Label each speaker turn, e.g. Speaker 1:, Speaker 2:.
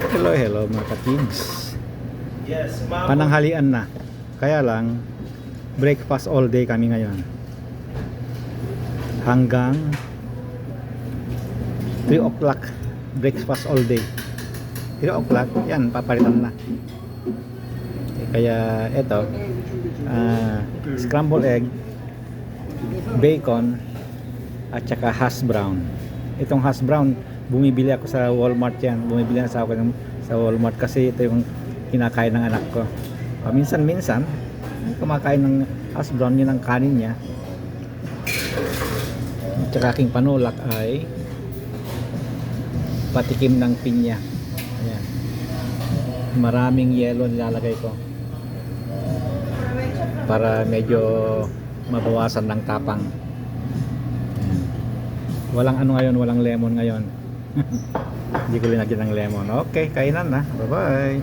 Speaker 1: Hello, hello mga katigs.
Speaker 2: Yes, ma'am.
Speaker 1: Pananghalian na. Kaya lang, breakfast all day kami ngayon. Hanggang 3 o'clock, breakfast all day. 3 o'clock, yan, papalitan na. Kaya eto, scrambled egg, bacon, at saka hash brown. Itong hash brown, bumibili ako sa Walmart yan. Bumibili na sa ako sa Walmart kasi ito yung kinakain ng anak ko. Minsan-minsan, kumakain ng hash brown, yun ang kanin niya. At saka aking panulak ay patikim ng pinya. Ayan. Maraming yelo nilalagay ko para medyo mabawasan ng tapang. Ayan. Walang ano ngayon, walang lemon ngayon. Hindi ko linagyan ng lemon. Okay, kainan na. Bye bye.